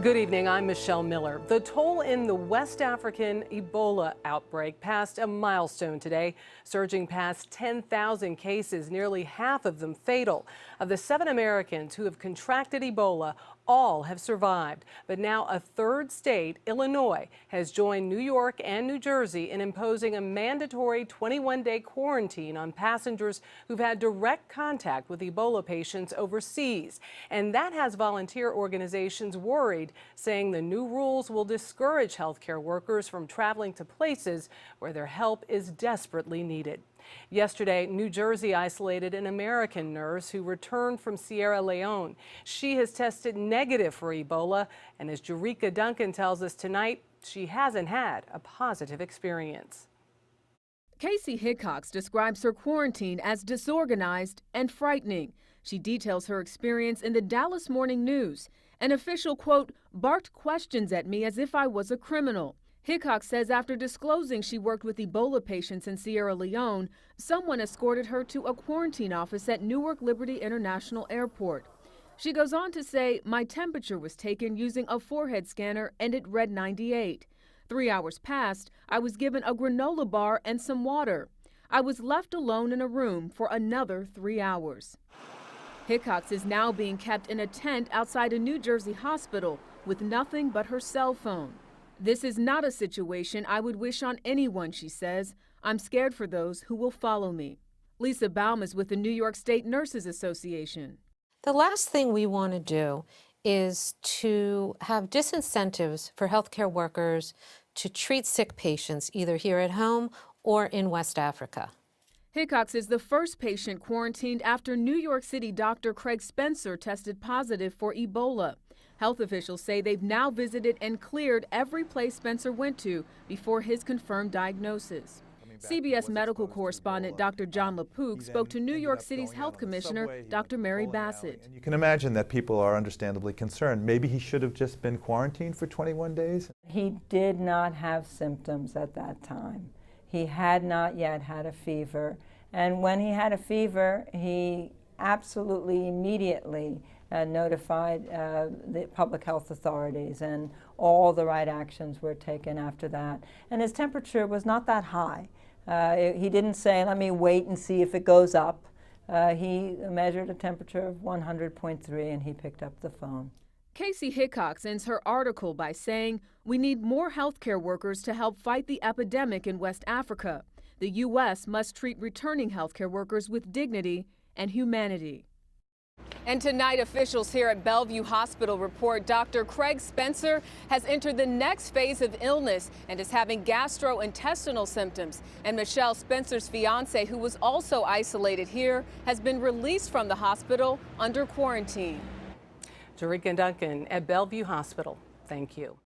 Good evening, I'm Michelle Miller. The toll in the West African Ebola outbreak passed a milestone today, surging past 10,000 cases, nearly half of them fatal. Of the 7 Americans who have contracted Ebola, all have survived. But now a third state, Illinois, has joined New York and New Jersey in imposing a mandatory 21-day quarantine on passengers who've had direct contact with Ebola patients overseas. And that has volunteer organizations worried, saying the new rules will discourage healthcare workers from traveling to places where their help is desperately needed. Yesterday, New Jersey isolated an American nurse who returned from Sierra Leone. She has tested negative for Ebola, and as Jericka Duncan tells us tonight, she hasn't had a positive experience. Kaci Hickox describes her quarantine as disorganized and frightening. She details her experience in the Dallas Morning News. An official, quote, barked questions at me as if I was a criminal. Hickox says after disclosing she worked with Ebola patients in Sierra Leone, someone escorted her to a quarantine office at Newark Liberty International Airport. She goes on to say, my temperature was taken using a forehead scanner and it read 98. 3 hours passed, I was given a granola bar and some water. I was left alone in a room for another 3 hours. Hickox is now being kept in a tent outside a New Jersey hospital with nothing but her cell phone. This is not a situation I would wish on anyone, she says. I'm scared for those who will follow me. Lisa Baum is with the New York State Nurses Association. The last thing we want to do is to have disincentives for healthcare workers to treat sick patients either here at home or in West Africa. Hickox is the first patient quarantined after New York City doctor Craig Spencer tested positive for Ebola. Health officials say they've now visited and cleared every place Spencer went to before his confirmed diagnosis. CBS medical correspondent Dr. John LaPook spoke to New York City's health commissioner, Dr. Mary Bassett. And you can imagine that people are understandably concerned. Maybe he should have just been quarantined for 21 days? He did not have symptoms at that time. He had not yet had a fever. And when he had a fever, he absolutely immediately notified the public health authorities, and all the right actions were taken after that. And his temperature was not that high. He didn't say, let me wait and see if it goes up. He measured a temperature of 100.3 and he picked up the phone. Kaci Hickox ends her article by saying, we need more healthcare workers to help fight the epidemic in West Africa. The U.S. must treat returning healthcare workers with dignity and humanity. And tonight, officials here at Bellevue Hospital report Dr. Craig Spencer has entered the next phase of illness and is having gastrointestinal symptoms. And Michelle, Spencer's fiance, who was also isolated here, has been released from the hospital under quarantine. Jericka Duncan at Bellevue Hospital. Thank you.